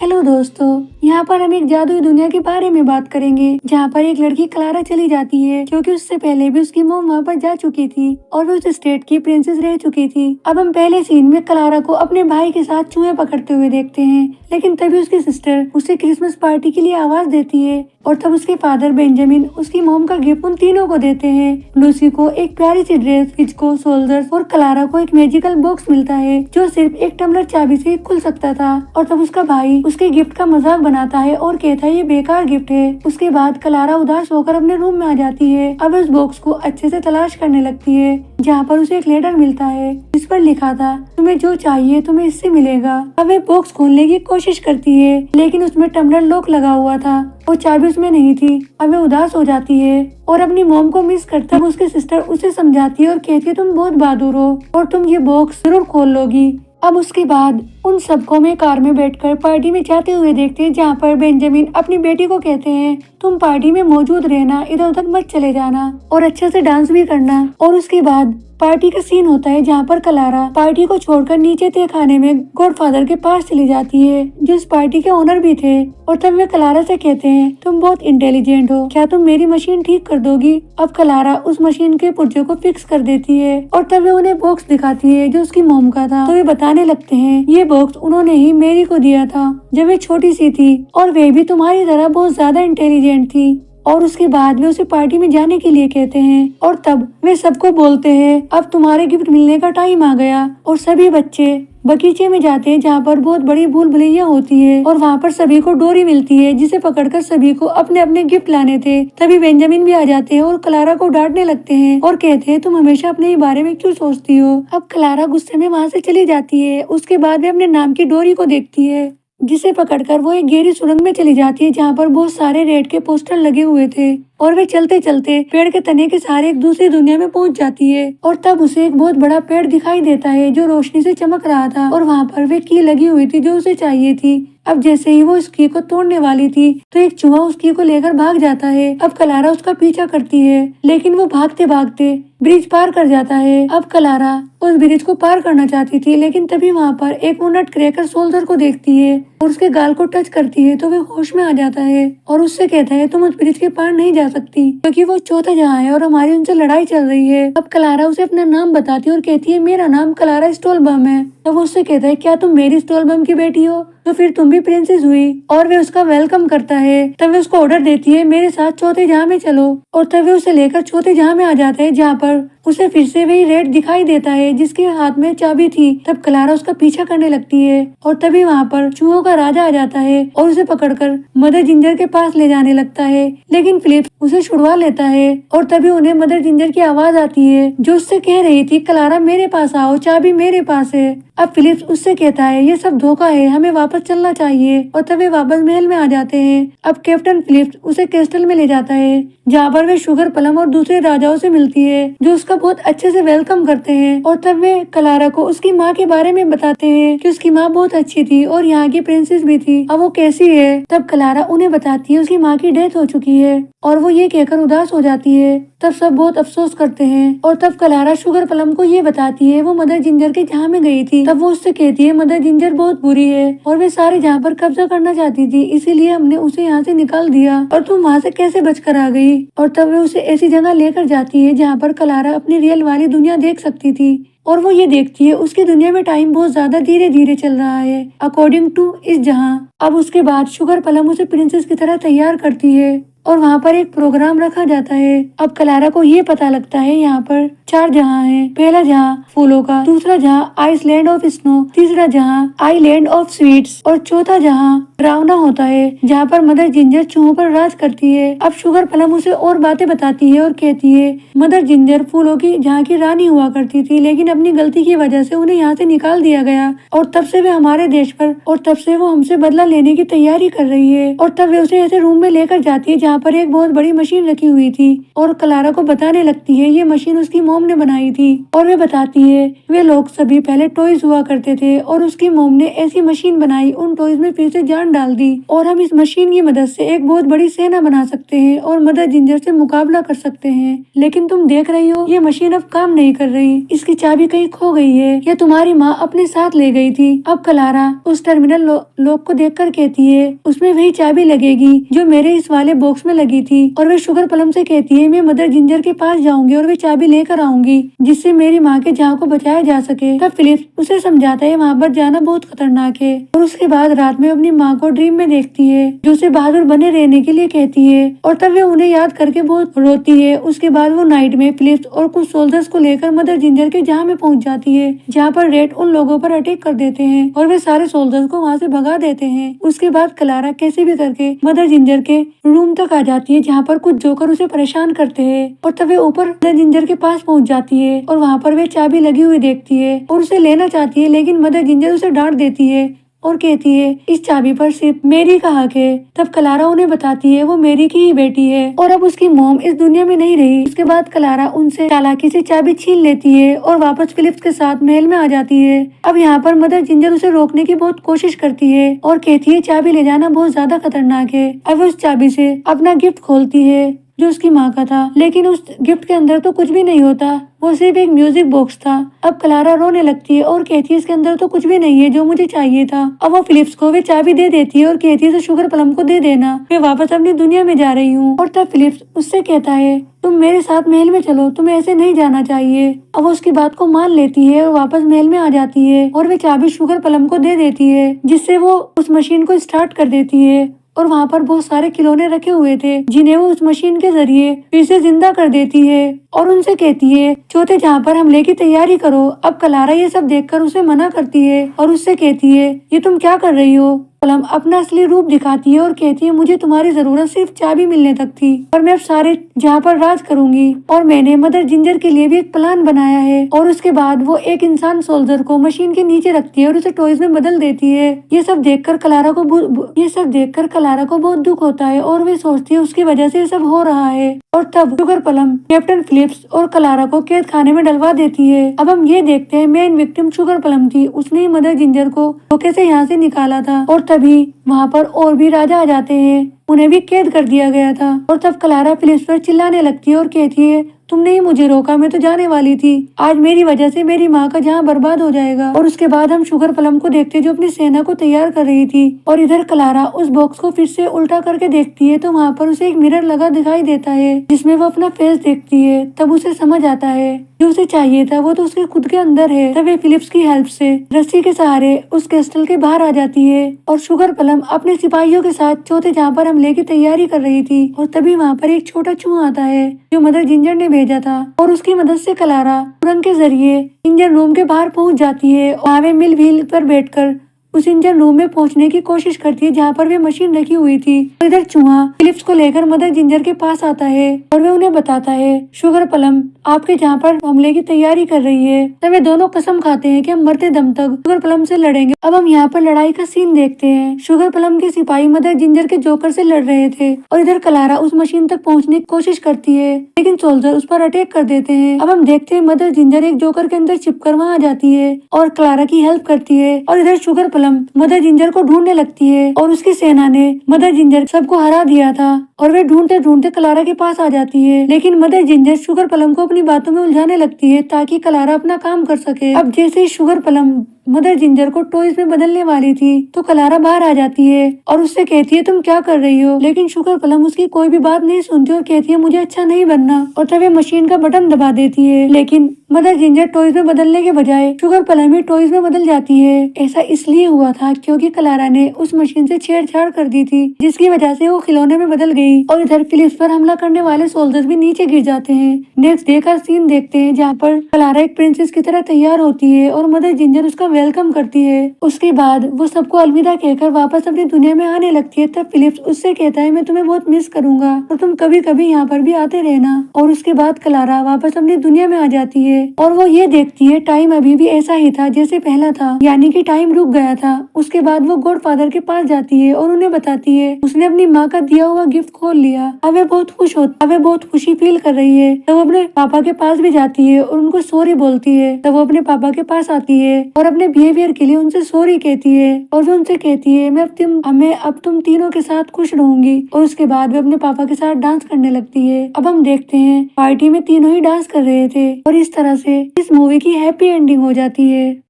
Hello दोस्तों, यहाँ पर हम एक जादुई दुनिया के बारे में बात करेंगे जहाँ पर एक लड़की क्लारा चली जाती है क्योंकि उससे पहले भी उसकी मॉम वहाँ पर जा चुकी थी और वो उस स्टेट की प्रिंसेस रह चुकी थी। अब हम पहले सीन में क्लारा को अपने भाई के साथ चूहे पकड़ते हुए देखते हैं, लेकिन तभी उसकी सिस्टर उसे क्रिसमस पार्टी के लिए आवाज देती है और तब उसके फादर बेंजामिन उसकी मॉम का गिफ्ट उन तीनों को देते हैं। लूसी को एक प्यारी सी ड्रेस, हिचको सोल्जर्स और क्लारा को एक मैजिकल बॉक्स मिलता है जो सिर्फ एक टम्बलर चाबी से खुल सकता था। और तब उसका भाई उसके गिफ्ट का मजाक बनाता है और कहता है ये बेकार गिफ्ट है। उसके बाद क्लारा उदास होकर अपने रूम में आ जाती है। अब उस बॉक्स को अच्छे से तलाश करने लगती है जहाँ पर उसे एक लेटर मिलता है जिस पर लिखा था तुम्हें जो चाहिए तुम्हें इससे मिलेगा। अब वे बॉक्स खोलने की कोशिश करती है लेकिन उसमें टम्बलर लॉक लगा हुआ था और चाबी उसमें नहीं थी। अब वे उदास हो जाती है और अपनी मॉम को मिस करता है। उसकी सिस्टर उसे समझाती है और कहती है तुम बहुत बहादुर हो और तुम ये बॉक्स जरूर खोल लोगी। अब उसके बाद उन सबको में कार में बैठकर पार्टी में जाते हुए देखते हैं जहाँ पर बेंजामिन अपनी बेटी को कहते हैं तुम पार्टी में मौजूद रहना, इधर उधर मत चले जाना और अच्छे से डांस भी करना। और उसके बाद पार्टी का सीन होता है जहाँ पर क्लारा पार्टी को छोड़कर नीचे तय खाने में गॉडफादर के पास चली जाती है जो इस पार्टी के ओनर भी थे। और तब वे क्लारा से कहते हैं तुम बहुत इंटेलिजेंट हो, क्या तुम मेरी मशीन ठीक कर दोगी। अब क्लारा उस मशीन के पुर्जे को फिक्स कर देती है और तब वे उन्हें बॉक्स दिखाती है जो उसकी मॉम का था। तो वे बताने लगते हैं ये बॉक्स उन्होंने ही मेरी को दिया था जब वे छोटी सी थी और वे भी तुम्हारी तरह बहुत ज्यादा इंटेलिजेंट थी। और उसके बाद वे उसे पार्टी में जाने के लिए कहते हैं और तब वे सबको बोलते हैं अब तुम्हारे गिफ्ट मिलने का टाइम आ गया। और सभी बच्चे बगीचे में जाते हैं जहाँ पर बहुत बड़ी भूल भुलैया होती है और वहाँ पर सभी को डोरी मिलती है जिसे पकड़कर सभी को अपने अपने गिफ्ट लाने थे। तभी बेंजामिन भी आ जाते हैं और क्लारा को डांटने लगते हैं और कहते हैं तुम हमेशा अपने ही बारे में क्यों सोचती हो। अब क्लारा गुस्से में वहाँ से चली जाती है। उसके बाद वे अपने नाम की डोरी को देखती है जिसे पकड़कर वो एक गहरी सुरंग में चली जाती है जहाँ पर बहुत सारे रेड के पोस्टर लगे हुए थे और वे चलते चलते पेड़ के तने के सहारे एक दूसरी दुनिया में पहुंच जाती है। और तब उसे एक बहुत बड़ा पेड़ दिखाई देता है जो रोशनी से चमक रहा था और वहाँ पर वे की लगी हुई थी जो उसे चाहिए थी। अब जैसे ही वो उस की को तोड़ने वाली थी तो एक चूहा उस की को लेकर भाग जाता है। अब क्लारा उसका पीछा करती है लेकिन वो भागते भागते ब्रिज पार कर जाता है। अब क्लारा उस ब्रिज को पार करना चाहती थी लेकिन तभी वहाँ पर एक वो नट क्रैकर सोल्जर को देखती है और उसके गाल को टच करती है तो वे होश में आ जाता है और उससे कहता है तुम उस ब्रिज के पार नहीं जा सकती क्योंकि वो चौथा जहाँ है और हमारी उनसे लड़ाई चल रही है। अब क्लारा उसे अपना नाम बताती है और कहती है मेरा नाम क्लारा स्टोलबम है। तो वो उससे कहता है क्या तुम मेरी स्टोलबम की बेटी हो, तो फिर तुम भी प्रिंसेस हुई। और वे उसका वेलकम करता है। तब वे उसको ऑर्डर देती है मेरे साथ चौथे जहाँ में चलो और तब वे उसे लेकर चौथे जहाँ में आ जाते हैं जहाँ पर उसे फिर से वही रेड दिखाई देता है जिसके हाथ में चाबी थी। तब क्लारा उसका पीछा करने लगती है और तभी वहाँ पर चूहों का राजा आ जाता है और उसे पकड़कर मदर जिंजर के पास ले जाने लगता है लेकिन फिलिप्स उसे छुड़वा लेता है। और तभी उन्हें मदर जिंजर की आवाज आती है जो उससे कह रही थी क्लारा मेरे पास आओ, चाबी मेरे पास है। अब फिलिप्स उससे कहता है ये सब धोखा है, हमें वापस चलना चाहिए। और तभी वापस महल में आ जाते हैं। अब कैप्टन फिलिप्स उसे कैस्टल में ले जाता है जहाँ पर वे शुगर प्लम और दूसरे राजाओं से मिलती है जो उसका बहुत अच्छे से वेलकम करते हैं। और तब वे क्लारा को उसकी माँ के बारे में बताते हैं कि उसकी माँ बहुत अच्छी थी और यहाँ की प्रिंसेस भी थी, अब वो कैसी है। तब क्लारा उन्हें बताती है उसकी माँ की डेथ हो चुकी है और वो ये कहकर उदास हो जाती है। तब सब बहुत अफसोस करते हैं और तब क्लारा शुगर प्लम को ये बताती है वो मदर जिंजर के जहाँ में गई थी। तब वो उससे कहती है मदर जिंजर बहुत बुरी है और वे सारे जहाँ पर कब्जा करना चाहती थी इसीलिए हमने उसे यहाँ से निकाल दिया और तुम वहाँ से कैसे बचकर आ गई। और तब वे उसे ऐसी जगह लेकर जाती है जहाँ पर क्लारा अपनी रियल वाली दुनिया देख सकती थी और वो ये देखती है उसकी दुनिया में टाइम बहुत ज्यादा धीरे धीरे चल रहा है अकॉर्डिंग टू इस जहाँ। अब उसके बाद शुगर प्लम उसे प्रिंसेस की तरह तैयार करती है और वहाँ पर एक प्रोग्राम रखा जाता है। अब क्लारा को ये पता लगता है यहाँ पर 4 जहाँ हैं। पहला जहाँ फूलों का, दूसरा जहाँ आइसलैंड ऑफ स्नो, तीसरा जहाँ आइलैंड ऑफ स्वीट्स और चौथा जहाँ ड्रावना होता है जहाँ पर मदर जिंजर चूहों पर राज करती है। अब शुगर प्लम उसे और बातें बताती है और कहती है मदर जिंजर फूलों की जहाँ की रानी हुआ करती थी लेकिन अपनी गलती की वजह से उन्हें यहाँ से निकाल दिया गया और तब से वे हमारे देश पर और तब से वो हमसे बदला लेने की तैयारी कर रही है। और तब वे उसे ऐसे रूम में लेकर जाती है जहाँ जहाँ पर एक बहुत बड़ी मशीन रखी हुई थी और क्लारा को बताने लगती है ये मशीन उसकी मोम ने बनाई थी। और वे बताती है वे लोग सभी पहले टॉयज हुआ करते थे और उसकी मोम ने ऐसी मशीन बनाई, उन टॉयज में फिर से जान डाल दी और हम इस मशीन की मदद से एक बहुत बड़ी सेना बना सकते हैं और मदर जिंजर से मुकाबला कर सकते हैं। लेकिन तुम देख रही हो ये मशीन अब काम नहीं कर रही, इसकी चाबी कहीं खो गई है या तुम्हारी माँ अपने साथ ले गई थी। अब क्लारा उस टर्मिनल लॉक को देखकर कहती है उसमें वही चाबी लगेगी जो मेरे इस वाले बॉक्स में लगी थी। और वे शुगर प्लम से कहती है मैं मदर जिंजर के पास जाऊंगी और वे चाबी लेकर आऊंगी जिससे मेरी माँ के जान को बचाया जा सके। तब फिलिप्स उसे समझाता है वहाँ पर जाना बहुत खतरनाक है और उसके बाद रात में अपनी माँ को ड्रीम में देखती है जो उसे बहादुर बने रहने के लिए कहती है और तब वे उन्हें याद करके बहुत रोती है। उसके बाद वो नाइट में फिलिप्स और कुछ सोल्जर्स को लेकर मदर जिंजर के जहाँ में पहुँच जाती है जहाँ पर रेड उन लोगों पर अटैक कर देते हैं और वे सारे सोल्जर्स को वहाँ से भगा देते हैं। उसके बाद क्लारा कैसे भी करके मदर जिंजर के रूम तक आ जाती है जहाँ पर कुछ जोकर उसे परेशान करते हैं और तब वे ऊपर मदर जिंजर के पास पहुँच जाती है और वहाँ पर वे चाबी लगी हुई देखती है और उसे लेना चाहती है लेकिन मदर जिंजर उसे डांट देती है और कहती है इस चाबी पर सिर्फ मेरी का हक है। तब क्लारा उन्हें बताती है वो मेरी की ही बेटी है और अब उसकी मोम इस दुनिया में नहीं रही। उसके बाद क्लारा उनसे चालाकी से चाबी छीन लेती है और वापस फिलिप्स के साथ महल में आ जाती है। अब यहाँ पर मदर जिंजर उसे रोकने की बहुत कोशिश करती है और कहती है चाबी ले जाना बहुत ज्यादा खतरनाक है। अब उस चाबी से अपना गिफ्ट खोलती है जो उसकी माँ का था, लेकिन उस गिफ्ट के अंदर तो कुछ भी नहीं होता, वो सिर्फ एक म्यूजिक बॉक्स था। अब क्लारा रोने लगती है और कहती है इसके अंदर तो कुछ भी नहीं है जो मुझे चाहिए था। अब वो फिलिप्स को वे चाबी दे देती है और कहती है शुगर प्लम को दे देना, मैं वापस अपनी दुनिया में जा रही हूँ। और तब फिलिप्स उससे कहता है तुम मेरे साथ महल में चलो, तुम्हें ऐसे नहीं जाना चाहिए। अब वो उसकी बात को मान लेती है और वापस महल में आ जाती है और वे चाबी शुगर प्लम को दे देती है जिससे वो उस मशीन को स्टार्ट कर देती है और वहाँ पर बहुत सारे खिलौने रखे हुए थे जिन्हें वो उस मशीन के जरिए फिर से जिंदा कर देती है और उनसे कहती है चौथे जहाँ पर हमले की तैयारी करो। अब क्लारा ये सब देखकर उसे मना करती है और उससे कहती है ये तुम क्या कर रही हो। प्लम अपना असली रूप दिखाती है और कहती है मुझे तुम्हारी जरूरत सिर्फ चाबी मिलने तक थी और मैं अब सारे जहाँ पर राज करूंगी और मैंने मदर जिंजर के लिए भी एक प्लान बनाया है। और उसके बाद वो एक इंसान सोल्जर को मशीन के नीचे रखती है और उसे टॉयज में बदल देती है। ये सब देखकर क्लारा को बहुत दुख होता है और वे सोचती है उसकी वजह से ये सब हो रहा है। और तब शुगर प्लम कैप्टन फिलिप्स और क्लारा को कैद खाने में डलवा देती है। अब हम ये देखते हैं मेन विक्टिम शुगर प्लम थी, उसने ही मदर जिंजर को धोखे से यहाँ से निकाला था और तभी वहाँ पर और भी राजा आ जाते हैं, उन्हें भी कैद कर दिया गया था। और तब क्लारा फिलिप्स पर चिल्लाने लगती है और कहती है तुमने ही मुझे रोका, मैं तो जाने वाली थी, आज मेरी वजह से मेरी माँ का जहाँ बर्बाद हो जाएगा। और उसके बाद हम शुगर प्लम को देखते जो अपनी सेना को तैयार कर रही थी और इधर क्लारा उस बॉक्स को फिर से उल्टा करके देखती है तो वहाँ पर उसे एक मिरर लगा दिखाई देता है जिसमें वो अपना फेस देखती है। तब उसे समझ आता है जो उसे चाहिए था वो तो उसके खुद के अंदर है। तब वे फिलिप्स की हेल्प से रस्सी के सहारे उस क्रिस्टल के बाहर आ जाती है और शुगर प्लम अपने सिपाहियों के साथ चौथे जहाँ पर हमले की तैयारी कर रही थी और तभी वहाँ पर एक छोटा चूहा आता है जो मदर जिंजर ने भेजा था और उसकी मदद से क्लारा सुरंग के जरिए इंजन रूम के बाहर पहुंच जाती है और वहाँ मिल व्हील पर बैठकर उस इंजन रूम में पहुंचने की कोशिश करती है जहाँ पर वे मशीन रखी हुई थी। और इधर चूहा फिलिप्स को लेकर मदर जिंजर के पास आता है और वे उन्हें बताता है शुगर प्लम आपके जहाँ पर हमले की तैयारी कर रही है। तब वे दोनों कसम खाते हैं कि हम मरते दम तक शुगर प्लम से लड़ेंगे। अब हम यहाँ पर लड़ाई का सीन देखते हैं। शुगर प्लम के सिपाही मदर जिंजर के जोकर से लड़ रहे थे और इधर क्लारा उस मशीन तक पहुँचने की कोशिश करती है लेकिन सोल्जर उस पर अटैक कर देते हैं। अब हम देखते हैं मदर जिंजर एक जोकर के अंदर छिपकर वहाँ आ जाती है और क्लारा की हेल्प करती है और इधर शुगर प्लम मदर जिंजर को ढूंढने लगती है और उसकी सेना ने मदर जिंजर सबको हरा दिया था और वे ढूंढते ढूंढते क्लारा के पास आ जाती है लेकिन मदर जिंजर शुगर प्लम को अपनी बातों में उलझाने लगती है ताकि क्लारा अपना काम कर सके। अब जैसे ही शुगर प्लम मदर जिंजर को टॉयज में बदलने वाली थी तो क्लारा बाहर आ जाती है और उससे कहती है तुम क्या कर रही हो, लेकिन शुगर प्लम उसकी कोई भी बात नहीं सुनती और कहती है मुझे अच्छा नहीं बनना और तब वे मशीन का बटन दबा देती है। लेकिन मदर जिंजर टॉयज में बदलने के बजाय शुगर प्लम ही टॉयज में बदल जाती है। ऐसा इसलिए हुआ था क्योंकि क्लारा ने उस मशीन से छेड़छाड़ कर दी थी जिसकी वजह से वो खिलौने में बदल गई और इधर फिलिप्स पर हमला करने वाले सोल्जर्स भी नीचे गिर जाते हैं। नेक्स्ट डे का सीन देखते हैं जहाँ पर क्लारा एक प्रिंसेस की तरह तैयार होती है और मदर जिंजर उसका वेलकम करती है। उसके बाद वो सबको अलविदा कहकर वापस अपनी दुनिया में आने लगती है। तब फिलिप्स उससे कहता है मैं तुम्हें बहुत मिस करूंगा और तुम कभी कभी यहाँ पर भी आते रहना। और उसके बाद क्लारा वापस अपनी दुनिया में आ जाती है और वो ये देखती है टाइम अभी भी ऐसा ही था जैसे पहला था, यानी कि टाइम रुक गया था। उसके बाद वो गॉडफादर के पास जाती है और उन्हें बताती है उसने अपनी माँ का दिया हुआ गिफ्ट खोल लिया। अब वे बहुत खुशी फील कर रही है। तब वो अपने पापा के पास भी जाती है और उनको सॉरी बोलती है। तब वो अपने पापा के पास आती है और अपने बिहेवियर के लिए उनसे सॉरी कहती है और वो उनसे कहती है मैं अब तुम तीनों के साथ खुश रहूंगी। और उसके बाद वे अपने पापा के साथ डांस करने लगती है। अब हम देखते हैं पार्टी में तीनों ही डांस कर रहे थे और इस तरह से इस मूवी की हैप्पी एंडिंग हो जाती है।